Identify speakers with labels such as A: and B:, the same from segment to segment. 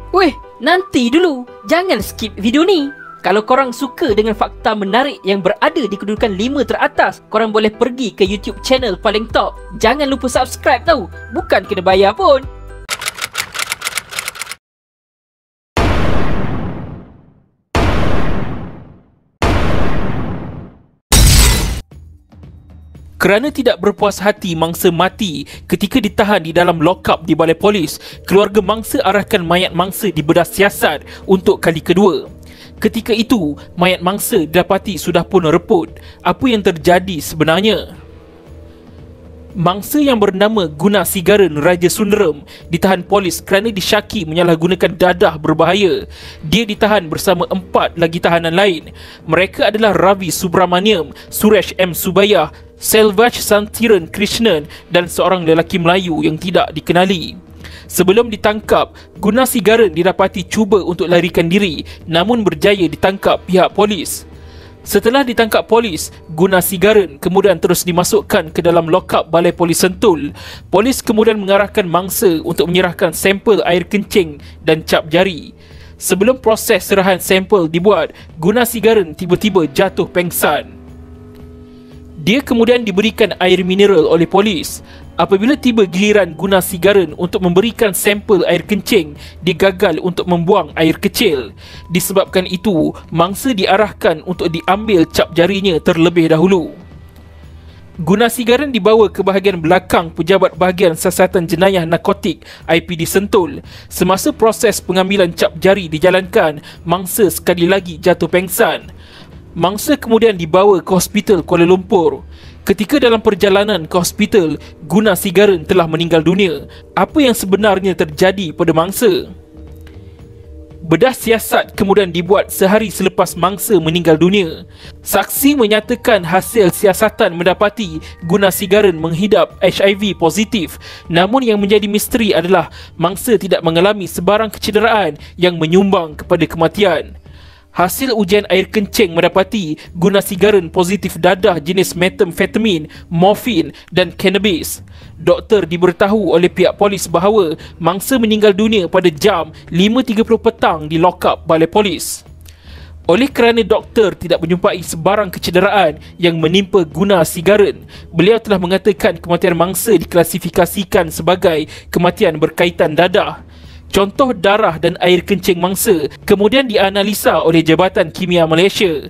A: Weh, nanti dulu. Jangan skip video ni. Kalau korang suka dengan fakta menarik yang berada di kedudukan 5 teratas, korang boleh pergi ke YouTube channel paling top. Jangan lupa subscribe tau. Bukan kena bayar pun.
B: Kerana tidak berpuas hati mangsa mati ketika ditahan di dalam lock-up di balai polis, keluarga mangsa arahkan mayat mangsa dibedah siasat untuk kali kedua. Ketika itu, mayat mangsa didapati sudah pun reput. Apa yang terjadi sebenarnya? Mangsa yang bernama Gunasigaran Raja Sundaram ditahan polis kerana disyaki menyalahgunakan dadah berbahaya. Dia ditahan bersama 4 lagi tahanan lain. Mereka adalah Ravi Subramaniam, Suresh M. Subayah, Selvaj Santiran Krishnan dan seorang lelaki Melayu yang tidak dikenali. Sebelum ditangkap, Gunasigaran didapati cuba untuk larikan diri namun berjaya ditangkap pihak polis. Setelah ditangkap polis, Gunasigaran kemudian terus dimasukkan ke dalam lock-up Balai Polis Sentul. Polis kemudian mengarahkan mangsa untuk menyerahkan sampel air kencing dan cap jari. Sebelum proses serahan sampel dibuat, Gunasigaran tiba-tiba jatuh pengsan. Dia kemudian diberikan air mineral oleh polis. Apabila tiba giliran Gunasigaran untuk memberikan sampel air kencing, dia gagal untuk membuang air kecil. Disebabkan itu, mangsa diarahkan untuk diambil cap jarinya terlebih dahulu. Gunasigaran dibawa ke bahagian belakang Pejabat Bahagian Siasatan Jenayah Narkotik IPD Sentul. Semasa proses pengambilan cap jari dijalankan, mangsa sekali lagi jatuh pengsan. Mangsa kemudian dibawa ke Hospital Kuala Lumpur. Ketika dalam perjalanan ke hospital, Gunasigaran telah meninggal dunia. Apa yang sebenarnya terjadi pada mangsa? Bedah siasat kemudian dibuat sehari selepas mangsa meninggal dunia. Saksi menyatakan hasil siasatan mendapati Gunasigaran menghidap HIV positif. Namun yang menjadi misteri adalah mangsa tidak mengalami sebarang kecederaan yang menyumbang kepada kematian. Hasil ujian air kencing mendapati Gunasigaran positif dadah jenis metamfetamin, morfin dan cannabis. Doktor diberitahu oleh pihak polis bahawa mangsa meninggal dunia pada jam 5.30 petang di lock-up Balai Polis. Oleh kerana doktor tidak menjumpai sebarang kecederaan yang menimpa Gunasigaran, beliau telah mengatakan kematian mangsa diklasifikasikan sebagai kematian berkaitan dadah. Contoh darah dan air kencing mangsa kemudian dianalisa oleh Jabatan Kimia Malaysia.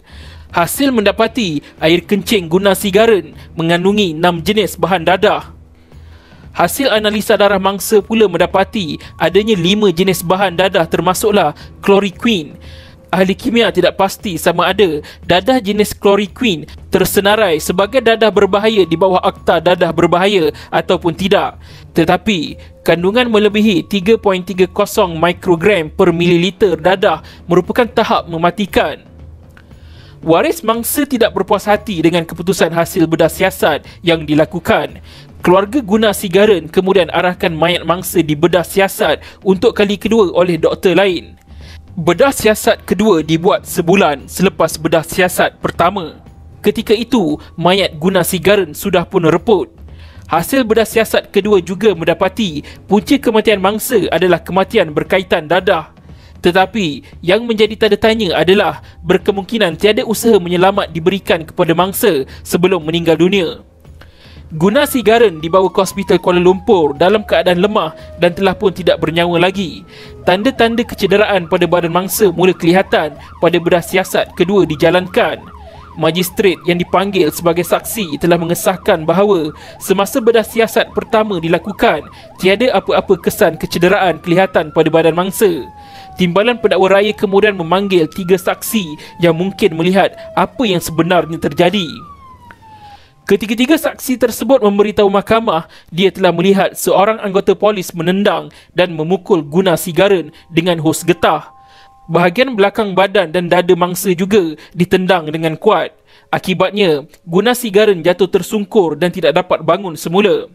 B: Hasil mendapati air kencing Gunasigaran mengandungi 6 jenis bahan dadah. Hasil analisa darah mangsa pula mendapati adanya 5 jenis bahan dadah termasuklah chloroquine. Ahli kimia tidak pasti sama ada dadah jenis chloroquine tersenarai sebagai dadah berbahaya di bawah Akta Dadah Berbahaya ataupun tidak. Tetapi, kandungan melebihi 3.30 mikrogram per mililiter dadah merupakan tahap mematikan. Waris mangsa tidak berpuas hati dengan keputusan hasil bedah siasat yang dilakukan. Keluarga Gunasigaran kemudian arahkan mayat mangsa dibedah siasat untuk kali kedua oleh doktor lain. Bedah siasat kedua dibuat sebulan selepas bedah siasat pertama. Ketika itu, mayat Gunasigaran sudah pun reput. Hasil bedah siasat kedua juga mendapati punca kematian mangsa adalah kematian berkaitan dadah. Tetapi, yang menjadi tanda tanya adalah berkemungkinan tiada usaha menyelamat diberikan kepada mangsa sebelum meninggal dunia. Gunasigaran dibawa ke Hospital Kuala Lumpur dalam keadaan lemah dan telah pun tidak bernyawa lagi. Tanda-tanda kecederaan pada badan mangsa mula kelihatan pada bedah siasat kedua dijalankan. Magistrat yang dipanggil sebagai saksi telah mengesahkan bahawa semasa bedah siasat pertama dilakukan, tiada apa-apa kesan kecederaan kelihatan pada badan mangsa. Timbalan Pendakwa Raya kemudian memanggil 3 saksi yang mungkin melihat apa yang sebenarnya terjadi. Ketiga-tiga saksi tersebut memberitahu mahkamah dia telah melihat seorang anggota polis menendang dan memukul Gunasigaran dengan hos getah. Bahagian belakang badan dan dada mangsa juga ditendang dengan kuat. Akibatnya, Gunasigaran jatuh tersungkur dan tidak dapat bangun semula.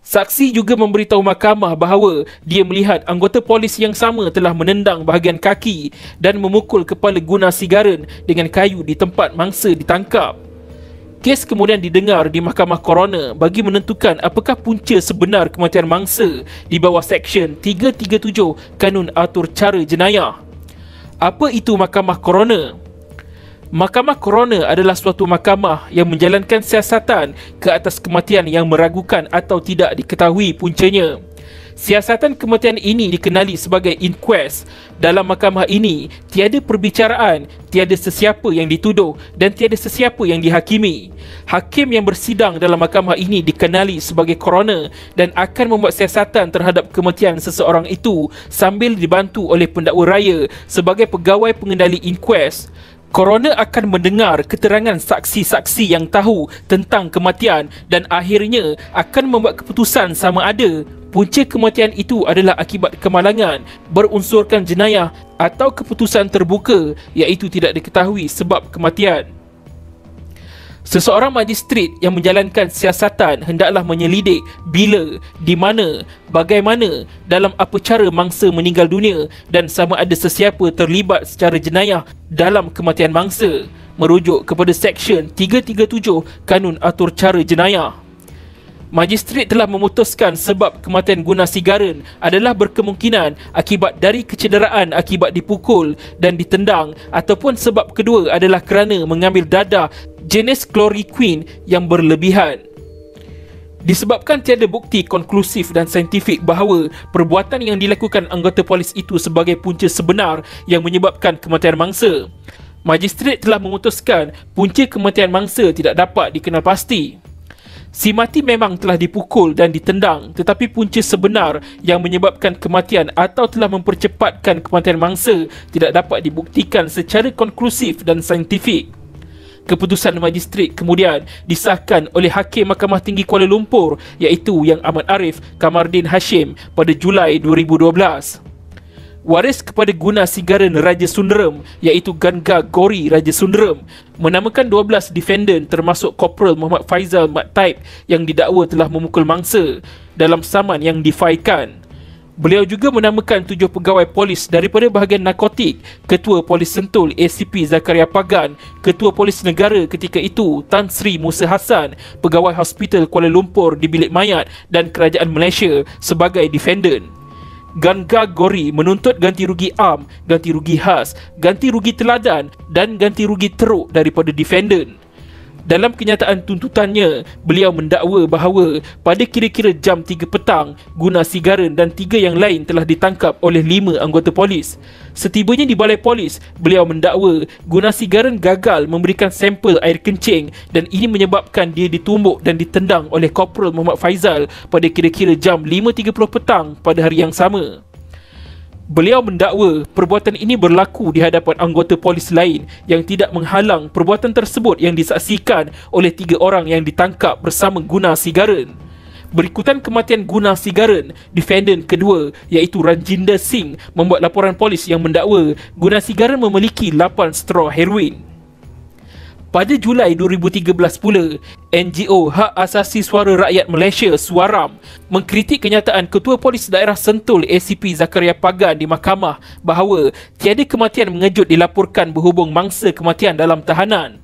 B: Saksi juga memberitahu mahkamah bahawa dia melihat anggota polis yang sama telah menendang bahagian kaki dan memukul kepala Gunasigaran dengan kayu di tempat mangsa ditangkap. Kes kemudian didengar di Mahkamah Coroner bagi menentukan apakah punca sebenar kematian mangsa di bawah Seksyen 337 Kanun Atur Cara Jenayah. Apa itu Mahkamah Coroner? Mahkamah Coroner adalah suatu mahkamah yang menjalankan siasatan ke atas kematian yang meragukan atau tidak diketahui puncanya. Siasatan kematian ini dikenali sebagai inquest. Dalam mahkamah ini, tiada perbicaraan, tiada sesiapa yang dituduh dan tiada sesiapa yang dihakimi. Hakim yang bersidang dalam mahkamah ini dikenali sebagai coroner dan akan membuat siasatan terhadap kematian seseorang itu sambil dibantu oleh pendakwa raya sebagai pegawai pengendali inquest. Coroner akan mendengar keterangan saksi-saksi yang tahu tentang kematian dan akhirnya akan membuat keputusan sama ada punca kematian itu adalah akibat kemalangan, berunsurkan jenayah atau keputusan terbuka iaitu tidak diketahui sebab kematian. Seseorang magistrat yang menjalankan siasatan hendaklah menyelidik bila, di mana, bagaimana, dalam apa cara mangsa meninggal dunia dan sama ada sesiapa terlibat secara jenayah dalam kematian mangsa, merujuk kepada Seksyen 337 Kanun Atur Cara Jenayah. Magistrat telah memutuskan sebab kematian Gunasigaran adalah berkemungkinan akibat dari kecederaan akibat dipukul dan ditendang ataupun sebab kedua adalah kerana mengambil dadah jenis chloroquine yang berlebihan. Disebabkan tiada bukti konklusif dan saintifik bahawa perbuatan yang dilakukan anggota polis itu sebagai punca sebenar yang menyebabkan kematian mangsa, magistrat telah memutuskan punca kematian mangsa tidak dapat dikenal pasti. Si mati memang telah dipukul dan ditendang, tetapi punca sebenar yang menyebabkan kematian atau telah mempercepatkan kematian mangsa tidak dapat dibuktikan secara konklusif dan saintifik. Keputusan magistrat kemudian disahkan oleh Hakim Mahkamah Tinggi Kuala Lumpur iaitu Yang Amat Arif Kamardin Hashim pada Julai 2012. Waris kepada Gunasigaran Raja Sundaram iaitu Ganga Gori Raja Sundaram menamakan 12 defendant termasuk Korporal Muhammad Faizal Mat Taib yang didakwa telah memukul mangsa dalam saman yang difailkan. Beliau juga menamakan 7 pegawai polis daripada bahagian narkotik, Ketua Polis Sentul ACP Zakaria Pagan, Ketua Polis Negara ketika itu Tan Sri Musa Hassan, Pegawai Hospital Kuala Lumpur di Bilik Mayat dan Kerajaan Malaysia sebagai defendant. Ganga Gori menuntut ganti rugi am, ganti rugi khas, ganti rugi teladan dan ganti rugi teruk daripada defendant. Dalam kenyataan tuntutannya, beliau mendakwa bahawa pada kira-kira jam 3 petang, Gunasigaran dan 3 yang lain telah ditangkap oleh 5 anggota polis. Setibanya di balai polis, beliau mendakwa Gunasigaran gagal memberikan sampel air kencing dan ini menyebabkan dia ditumbuk dan ditendang oleh Korporal Muhammad Faizal pada kira-kira jam 5.30 petang pada hari yang sama. Beliau mendakwa perbuatan ini berlaku di hadapan anggota polis lain yang tidak menghalang perbuatan tersebut yang disaksikan oleh 3 orang yang ditangkap bersama Gunasigaran. Berikutan kematian Gunasigaran, defendant kedua iaitu Ranjinder Singh membuat laporan polis yang mendakwa Gunasigaran memiliki 8 straw heroin. Pada Julai 2013 pula, NGO Hak Asasi Suara Rakyat Malaysia Suaram mengkritik kenyataan Ketua Polis Daerah Sentul ACP Zakaria Pagan di mahkamah bahawa tiada kematian mengejut dilaporkan berhubung mangsa kematian dalam tahanan.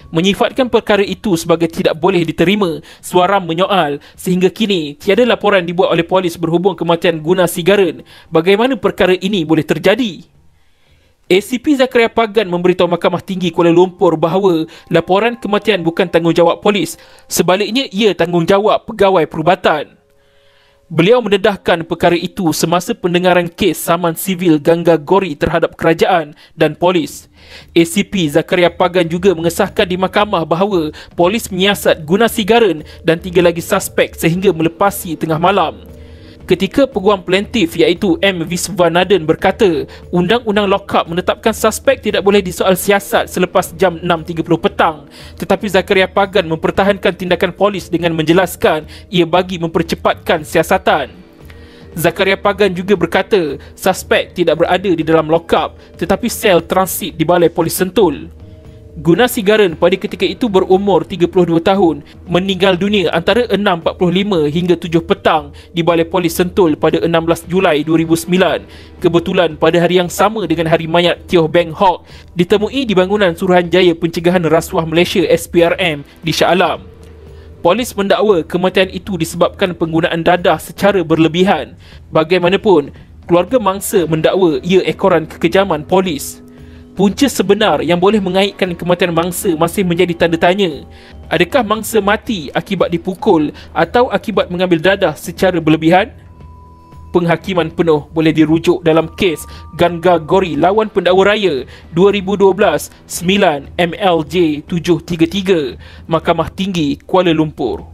B: Menyifatkan perkara itu sebagai tidak boleh diterima, Suaram menyoal sehingga kini tiada laporan dibuat oleh polis berhubung kematian Gunasigaran. Bagaimana perkara ini boleh terjadi? ACP Zakaria Pagan memberitahu Mahkamah Tinggi Kuala Lumpur bahawa laporan kematian bukan tanggungjawab polis, sebaliknya ia tanggungjawab pegawai perubatan. Beliau mendedahkan perkara itu semasa pendengaran kes saman sivil Ganga Gori terhadap kerajaan dan polis. ACP Zakaria Pagan juga mengesahkan di mahkamah bahawa polis menyiasat Gunasigaran dan 3 lagi suspek sehingga melepasi tengah malam. Ketika peguam plaintiff iaitu M. Viswanadan berkata, Undang-Undang Lockup menetapkan suspek tidak boleh disoal siasat selepas jam 6.30 petang. Tetapi Zakaria Pagan mempertahankan tindakan polis dengan menjelaskan ia bagi mempercepatkan siasatan. Zakaria Pagan juga berkata, suspek tidak berada di dalam lockup tetapi sel transit di Balai Polis Sentul. Gunasigaran pada ketika itu berumur 32 tahun, meninggal dunia antara 6.45 hingga 7 petang di Balai Polis Sentul pada 16 Julai 2009. Kebetulan pada hari yang sama dengan hari mayat Teo Beng Hok ditemui di bangunan Suruhanjaya Pencegahan Rasuah Malaysia SPRM di Shah Alam. Polis mendakwa kematian itu disebabkan penggunaan dadah secara berlebihan. Bagaimanapun, keluarga mangsa mendakwa ia ekoran kekejaman polis. Punca sebenar yang boleh mengaitkan kematian mangsa masih menjadi tanda tanya. Adakah mangsa mati akibat dipukul atau akibat mengambil dadah secara berlebihan? Penghakiman penuh boleh dirujuk dalam kes Ganga Gori lawan pendakwa raya 2012 9 MLJ 733 Mahkamah Tinggi Kuala Lumpur.